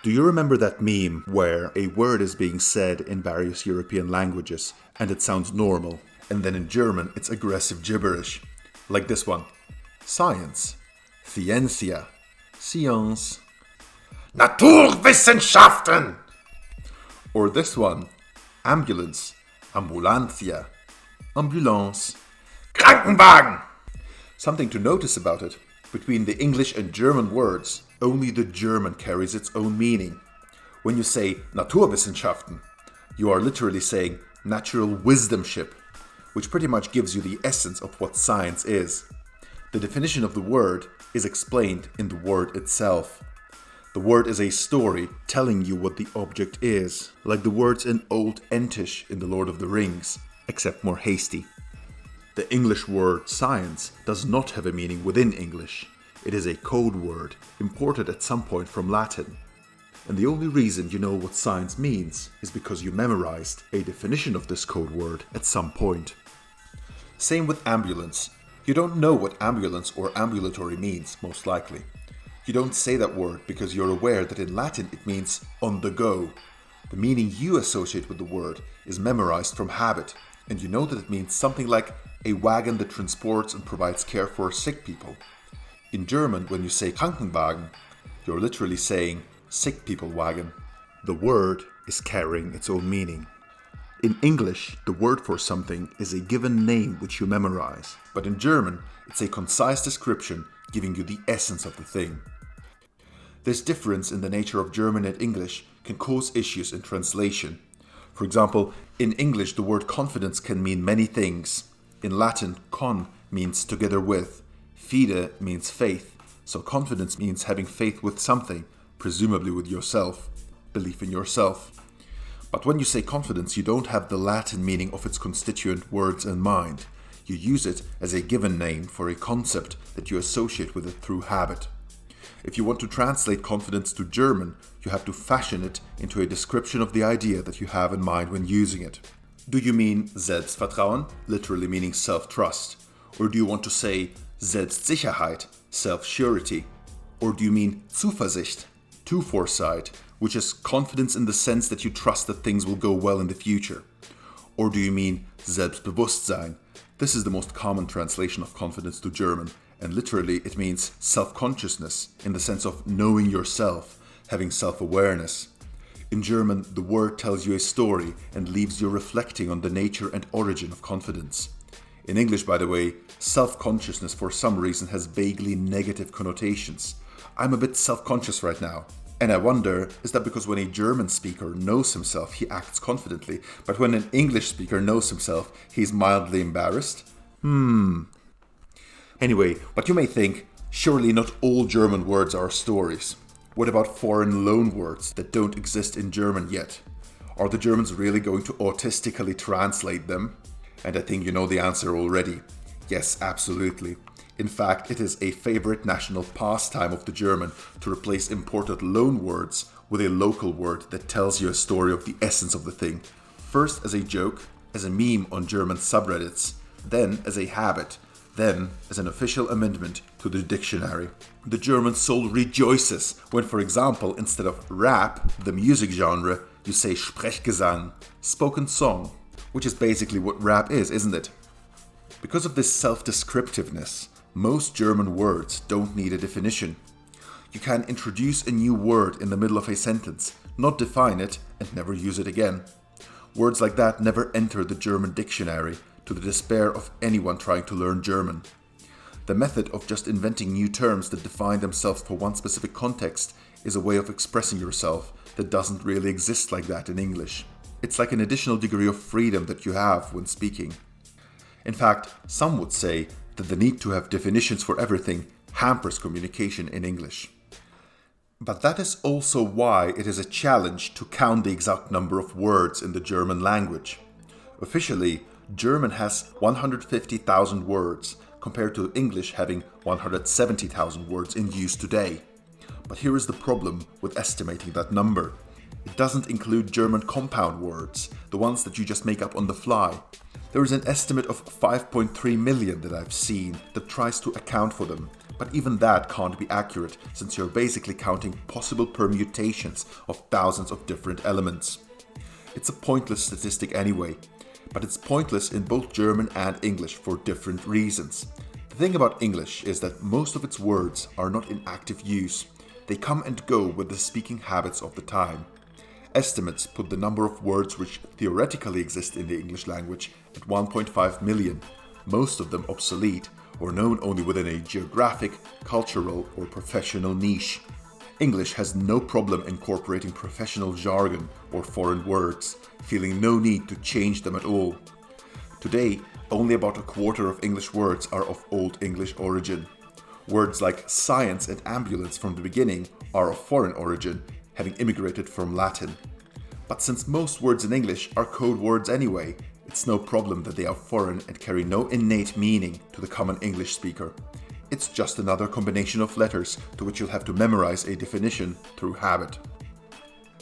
Do you remember that meme where a word is being said in various European languages and it sounds normal, and then in German it's aggressive gibberish? Like this one. Science. Ciencia. Science. Naturwissenschaften! Or this one. Ambulance. Ambulancia. Ambulance. Krankenwagen! Something to notice about it. Between the English and German words, only the German carries its own meaning. When you say Naturwissenschaften, you are literally saying natural wisdomship, which pretty much gives you the essence of what science is. The definition of the word is explained in the word itself. The word is a story telling you what the object is, like the words in Old Entish in The Lord of the Rings, except more hasty. The English word science does not have a meaning within English. It is a code word, imported at some point from Latin. And the only reason you know what science means is because you memorized a definition of this code word at some point. Same with ambulance. You don't know what ambulance or ambulatory means, most likely. You don't say that word because you're aware that in Latin it means on the go. The meaning you associate with the word is memorized from habit, and you know that it means something like a wagon that transports and provides care for sick people. In German, when you say Krankenwagen, you're literally saying sick people wagon. The word is carrying its own meaning. In English, the word for something is a given name which you memorize, but in German, it's a concise description giving you the essence of the thing. This difference in the nature of German and English can cause issues in translation. For example, in English, the word confidence can mean many things. In Latin, con means together with, fide means faith, so confidence means having faith with something, presumably with yourself, belief in yourself. But when you say confidence, you don't have the Latin meaning of its constituent words in mind. You use it as a given name for a concept that you associate with it through habit. If you want to translate confidence to German, you have to fashion it into a description of the idea that you have in mind when using it. Do you mean Selbstvertrauen, literally meaning self-trust? Or do you want to say Selbstsicherheit, self-surety? Or do you mean Zuversicht, to foresight, which is confidence in the sense that you trust that things will go well in the future? Or do you mean Selbstbewusstsein? This is the most common translation of confidence to German, and literally it means self-consciousness in the sense of knowing yourself, having self-awareness. In German, the word tells you a story and leaves you reflecting on the nature and origin of confidence. In English, by the way, self-consciousness for some reason has vaguely negative connotations. I'm a bit self-conscious right now. And I wonder, is that because when a German speaker knows himself, he acts confidently, but when an English speaker knows himself, he's mildly embarrassed? Anyway, but you may think, surely not all German words are stories. What about foreign loanwords that don't exist in German yet? Are the Germans really going to autistically translate them? And I think you know the answer already. Yes, absolutely. In fact, it is a favorite national pastime of the German to replace imported loanwords with a local word that tells you a story of the essence of the thing. First as a joke, as a meme on German subreddits, then as a habit, then as an official amendment to the dictionary. The German soul rejoices when, for example, instead of rap, the music genre, you say Sprechgesang, spoken song, which is basically what rap is, isn't it? Because of this self-descriptiveness, most German words don't need a definition. You can introduce a new word in the middle of a sentence, not define it, and never use it again. Words like that never enter the German dictionary, to the despair of anyone trying to learn German. The method of just inventing new terms that define themselves for one specific context is a way of expressing yourself that doesn't really exist like that in English. It's like an additional degree of freedom that you have when speaking. In fact, some would say that the need to have definitions for everything hampers communication in English. But that is also why it is a challenge to count the exact number of words in the German language. Officially, German has 150,000 words, compared to English having 170,000 words in use today. But here is the problem with estimating that number. It doesn't include German compound words, the ones that you just make up on the fly. There is an estimate of 5.3 million that I've seen that tries to account for them, but even that can't be accurate since you're basically counting possible permutations of thousands of different elements. It's a pointless statistic anyway, but it's pointless in both German and English for different reasons. The thing about English is that most of its words are not in active use. They come and go with the speaking habits of the time. Estimates put the number of words which theoretically exist in the English language at 1.5 million, most of them obsolete or known only within a geographic, cultural, or professional niche. English has no problem incorporating professional jargon or foreign words, feeling no need to change them at all. Today, only about a quarter of English words are of Old English origin. Words like science and ambulance from the beginning are of foreign origin, having immigrated from Latin. But since most words in English are code words anyway, it's no problem that they are foreign and carry no innate meaning to the common English speaker. It's just another combination of letters to which you'll have to memorize a definition through habit.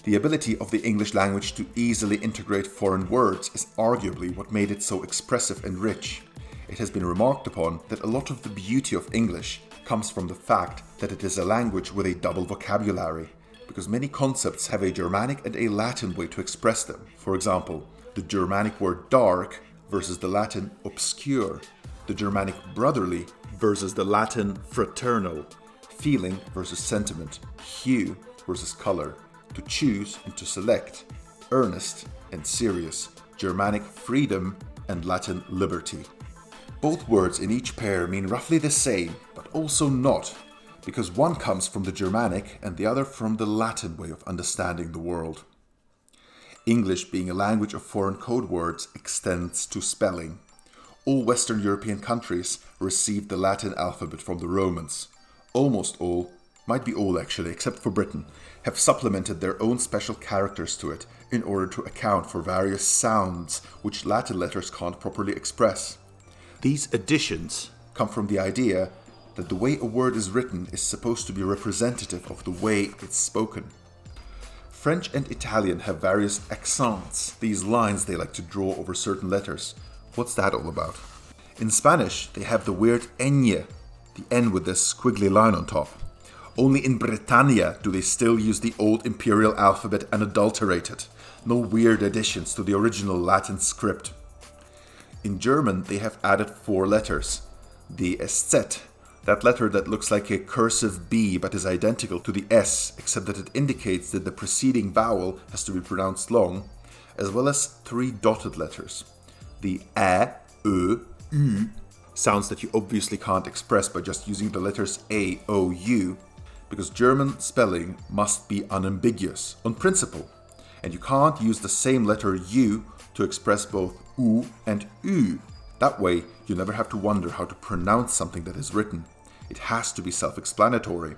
The ability of the English language to easily integrate foreign words is arguably what made it so expressive and rich. It has been remarked upon that a lot of the beauty of English comes from the fact that it is a language with a double vocabulary, because many concepts have a Germanic and a Latin way to express them. For example, the Germanic word dark versus the Latin obscure, the Germanic brotherly versus the Latin fraternal, feeling versus sentiment, hue versus color, to choose and to select, earnest and serious, Germanic freedom and Latin liberty. Both words in each pair mean roughly the same, but also not, because one comes from the Germanic and the other from the Latin way of understanding the world. English, being a language of foreign code words, extends to spelling. All Western European countries received the Latin alphabet from the Romans. Almost all, might be all actually, except for Britain, have supplemented their own special characters to it in order to account for various sounds which Latin letters can't properly express. These additions come from the idea that the way a word is written is supposed to be representative of the way it's spoken. French and Italian have various accents, these lines they like to draw over certain letters. What's that all about? In Spanish, they have the weird ñ, the N with this squiggly line on top. Only in Britannia do they still use the old imperial alphabet and adulterate it. No weird additions to the original Latin script. In German, they have added 4 letters. The SZ, that letter that looks like a cursive B but is identical to the S, except that it indicates that the preceding vowel has to be pronounced long, as well as 3 dotted letters. The Ä, Ö, Ü, sounds that you obviously can't express by just using the letters A, O, U, because German spelling must be unambiguous, on principle, and you can't use the same letter U to express both U and Ü. That way, you never have to wonder how to pronounce something that is written. It has to be self-explanatory.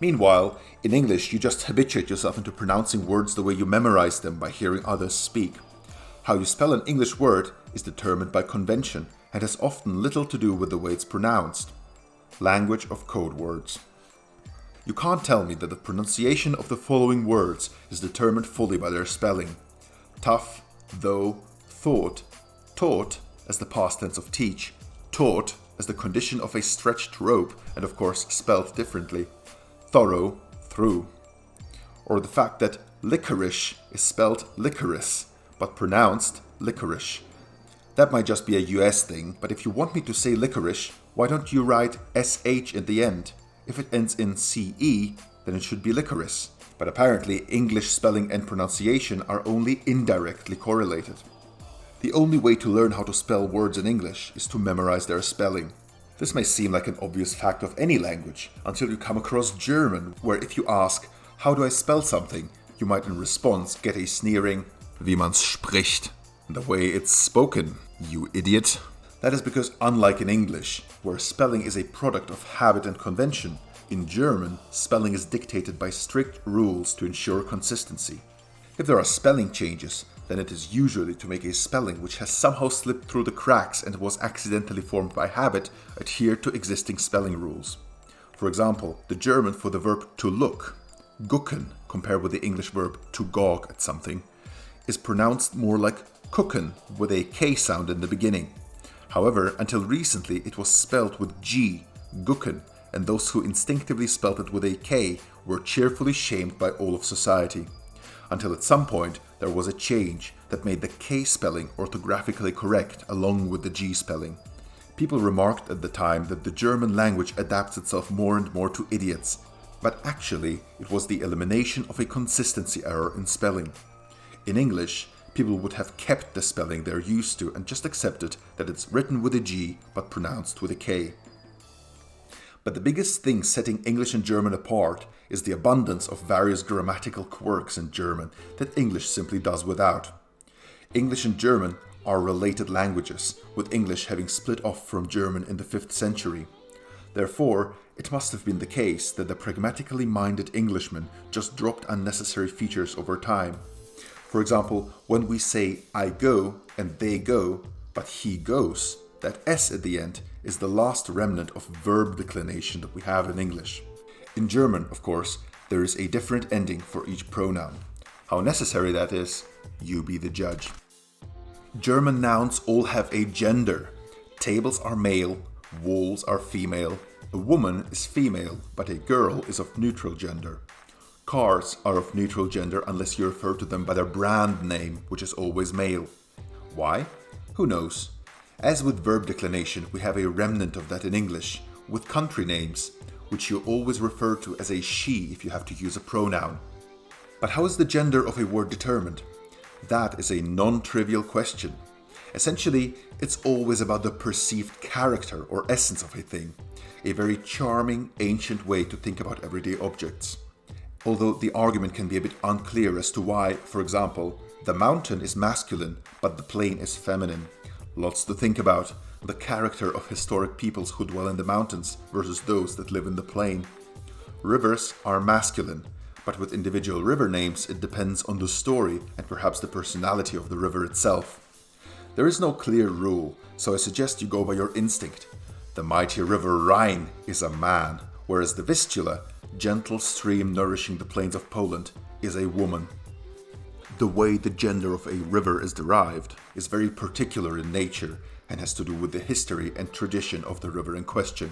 Meanwhile, in English, you just habituate yourself into pronouncing words the way you memorize them by hearing others speak. How you spell an English word is determined by convention and has often little to do with the way it's pronounced. Language of code words. You can't tell me that the pronunciation of the following words is determined fully by their spelling. Tough, though, thought, taught as the past tense of teach, taught as the condition of a stretched rope and of course spelled differently, thorough, through. Or the fact that licorice is spelled licorice but pronounced licorice. That might just be a US thing, but if you want me to say licorice, why don't you write SH in the end? If it ends in CE, then it should be licorice. But apparently English spelling and pronunciation are only indirectly correlated. The only way to learn how to spell words in English is to memorize their spelling. This may seem like an obvious fact of any language, until you come across German, where if you ask, how do I spell something, you might in response get a sneering, wie man's spricht, the way it's spoken, you idiot. That is because unlike in English, where spelling is a product of habit and convention, in German, spelling is dictated by strict rules to ensure consistency. If there are spelling changes, then it is usually to make a spelling which has somehow slipped through the cracks and was accidentally formed by habit adhere to existing spelling rules. For example, the German for the verb to look, gucken, compared with the English verb to gawk at something, is pronounced more like gucken with a K sound in the beginning. However, until recently it was spelled with G, gucken, and those who instinctively spelt it with a K were cheerfully shamed by all of society. Until at some point there was a change that made the K spelling orthographically correct along with the G spelling. People remarked at the time that the German language adapts itself more and more to idiots, but actually it was the elimination of a consistency error in spelling. In English, people would have kept the spelling they're used to and just accepted that it's written with a G but pronounced with a K. But the biggest thing setting English and German apart is the abundance of various grammatical quirks in German that English simply does without. English and German are related languages, with English having split off from German in the 5th century. Therefore, it must have been the case that the pragmatically minded Englishman just dropped unnecessary features over time. For example, when we say I go and they go, but he goes, that S at the end is the last remnant of verb declination that we have in English. In German, of course, there is a different ending for each pronoun. How necessary that is, you be the judge. German nouns all have a gender. Tables are male, walls are female, a woman is female, but a girl is of neutral gender. Cars are of neutral gender unless you refer to them by their brand name, which is always male. Why? Who knows? As with verb declination, we have a remnant of that in English, with country names, which you always refer to as a she if you have to use a pronoun. But how is the gender of a word determined? That is a non-trivial question. Essentially, it's always about the perceived character or essence of a thing, a very charming, ancient way to think about everyday objects. Although the argument can be a bit unclear as to why, for example, the mountain is masculine but the plain is feminine. Lots to think about. The character of historic peoples who dwell in the mountains versus those that live in the plain. Rivers are masculine, but with individual river names it depends on the story and perhaps the personality of the river itself. There is no clear rule, so I suggest you go by your instinct. The mighty river Rhine is a man, whereas the Vistula, gentle stream nourishing the plains of Poland, is a woman. The way the gender of a river is derived is very particular in nature and has to do with the history and tradition of the river in question.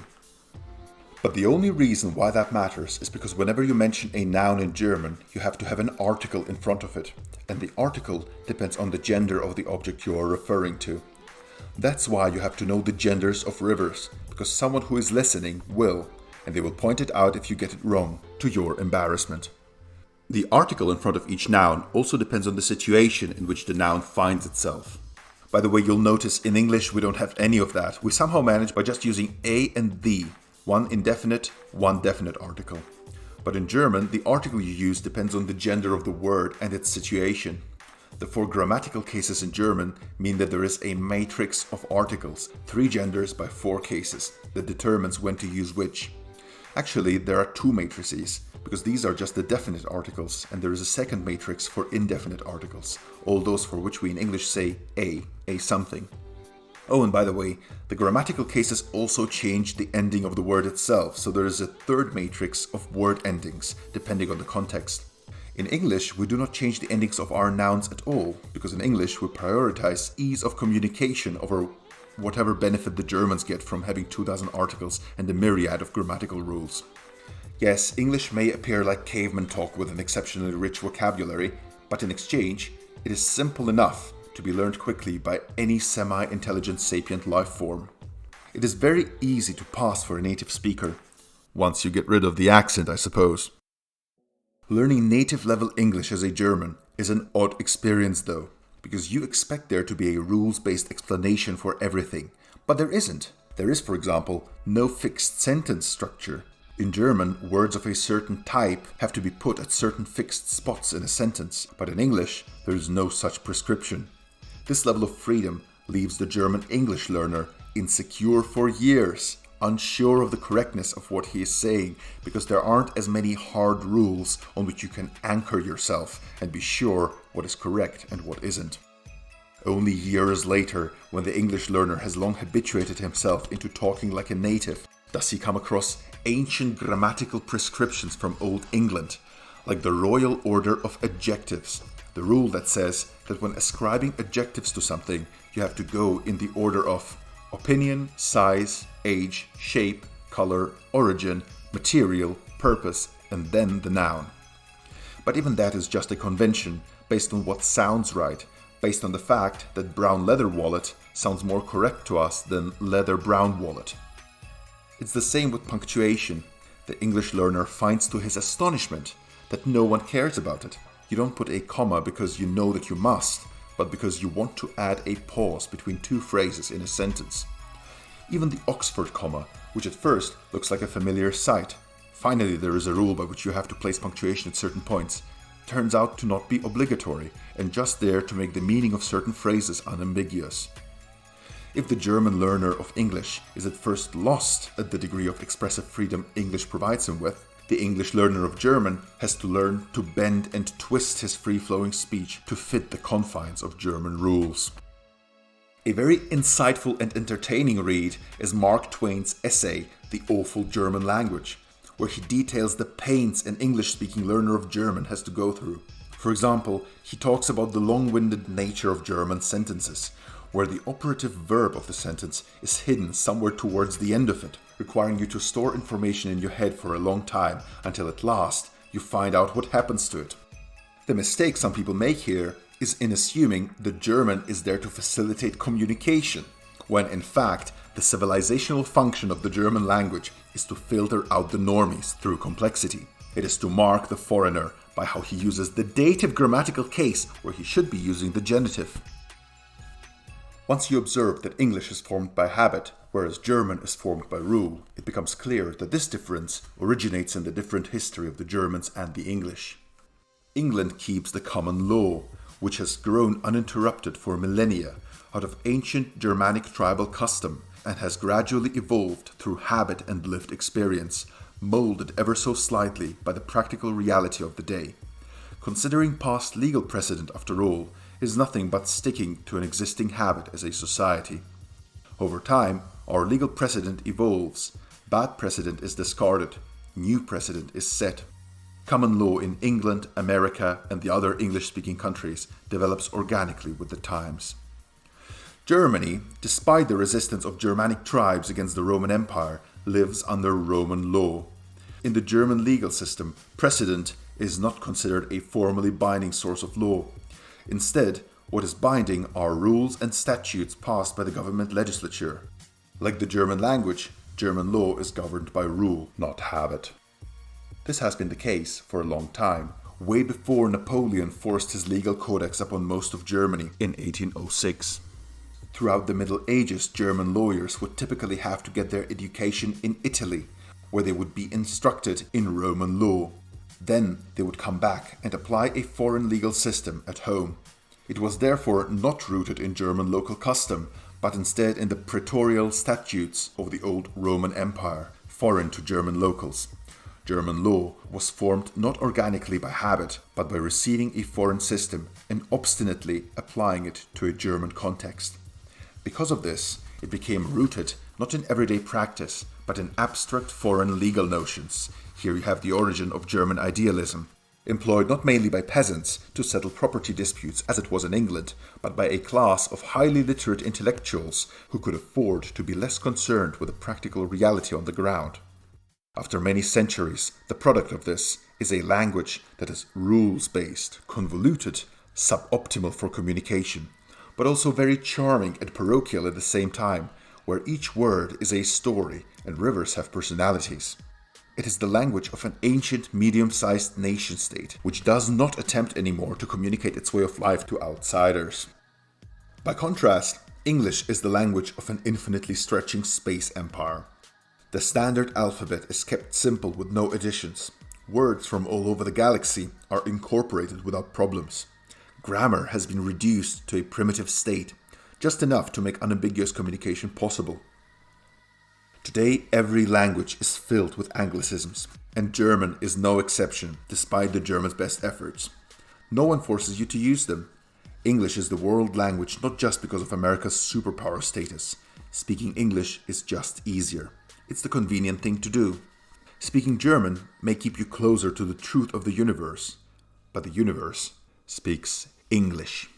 But the only reason why that matters is because whenever you mention a noun in German, you have to have an article in front of it, and the article depends on the gender of the object you are referring to. That's why you have to know the genders of rivers, because someone who is listening will, and they will point it out if you get it wrong, to your embarrassment. The article in front of each noun also depends on the situation in which the noun finds itself. By the way, you'll notice in English we don't have any of that. We somehow manage by just using a and the, one indefinite, one definite article. But in German, the article you use depends on the gender of the word and its situation. The 4 grammatical cases in German mean that there is a matrix of articles, 3 genders by 4 cases, that determines when to use which. Actually, there are 2 matrices, because these are just the definite articles, and there is a second matrix for indefinite articles, all those for which we in English say a something. Oh, and by the way, the grammatical cases also change the ending of the word itself, so there is a 3rd matrix of word endings, depending on the context. In English, we do not change the endings of our nouns at all, because in English we prioritize ease of communication over whatever benefit the Germans get from having 2,000 articles and a myriad of grammatical rules. Yes, English may appear like caveman talk with an exceptionally rich vocabulary, but in exchange, it is simple enough to be learned quickly by any semi-intelligent sapient life form. It is very easy to pass for a native speaker, once you get rid of the accent, I suppose. Learning native-level English as a German is an odd experience though, because you expect there to be a rules-based explanation for everything, but there isn't. There is, for example, no fixed sentence structure. In German, words of a certain type have to be put at certain fixed spots in a sentence, but in English, there is no such prescription. This level of freedom leaves the German English learner insecure for years, unsure of the correctness of what he is saying, because there aren't as many hard rules on which you can anchor yourself and be sure what is correct and what isn't. Only years later, when the English learner has long habituated himself into talking like a native, does he come across ancient grammatical prescriptions from Old England, like the Royal Order of Adjectives, the rule that says that when ascribing adjectives to something, you have to go in the order of opinion, size, age, shape, color, origin, material, purpose, and then the noun. But even that is just a convention based on what sounds right, based on the fact that brown leather wallet sounds more correct to us than leather brown wallet. It's the same with punctuation. The English learner finds to his astonishment that no one cares about it. You don't put a comma because you know that you must, but because you want to add a pause between two phrases in a sentence. Even the Oxford comma, which at first looks like a familiar sight, finally there is a rule by which you have to place punctuation at certain points, turns out to not be obligatory and just there to make the meaning of certain phrases unambiguous. If the German learner of English is at first lost at the degree of expressive freedom English provides him with, the English learner of German has to learn to bend and twist his free-flowing speech to fit the confines of German rules. A very insightful and entertaining read is Mark Twain's essay, The Awful German Language, where he details the pains an English-speaking learner of German has to go through. For example, he talks about the long-winded nature of German sentences, where the operative verb of the sentence is hidden somewhere towards the end of it, requiring you to store information in your head for a long time until at last you find out what happens to it. The mistake some people make here is in assuming the German is there to facilitate communication, when in fact the civilizational function of the German language is to filter out the normies through complexity. It is to mark the foreigner by how he uses the dative grammatical case where he should be using the genitive. Once you observe that English is formed by habit, whereas German is formed by rule, it becomes clear that this difference originates in the different history of the Germans and the English. England keeps the common law, which has grown uninterrupted for millennia out of ancient Germanic tribal custom and has gradually evolved through habit and lived experience, molded ever so slightly by the practical reality of the day. Considering past legal precedent, after all, is nothing but sticking to an existing habit as a society. Over time, our legal precedent evolves, bad precedent is discarded, new precedent is set. Common law in England, America, and the other English-speaking countries develops organically with the times. Germany, despite the resistance of Germanic tribes against the Roman Empire, lives under Roman law. In the German legal system, precedent is not considered a formally binding source of law. Instead, what is binding are rules and statutes passed by the government legislature. Like the German language, German law is governed by rule, not habit. This has been the case for a long time, way before Napoleon forced his legal codex upon most of Germany in 1806. Throughout the Middle Ages, German lawyers would typically have to get their education in Italy, where they would be instructed in Roman law. Then they would come back and apply a foreign legal system at home. It was therefore not rooted in German local custom, but instead in the praetorial statutes of the old Roman Empire, foreign to German locals. German law was formed not organically by habit, but by receiving a foreign system and obstinately applying it to a German context. Because of this, it became rooted not in everyday practice, but in abstract foreign legal notions. Here you have the origin of German idealism, employed not mainly by peasants to settle property disputes as it was in England, but by a class of highly literate intellectuals who could afford to be less concerned with the practical reality on the ground. After many centuries, the product of this is a language that is rules-based, convoluted, suboptimal for communication, but also very charming and parochial at the same time, where each word is a story and rivers have personalities. It is the language of an ancient, medium-sized nation-state, which does not attempt anymore to communicate its way of life to outsiders. By contrast, English is the language of an infinitely stretching space empire. The standard alphabet is kept simple with no additions. Words from all over the galaxy are incorporated without problems. Grammar has been reduced to a primitive state, just enough to make unambiguous communication possible. Today, every language is filled with Anglicisms, and German is no exception, despite the Germans' best efforts. No one forces you to use them. English is the world language not just because of America's superpower status. Speaking English is just easier. It's the convenient thing to do. Speaking German may keep you closer to the truth of the universe, but the universe speaks English.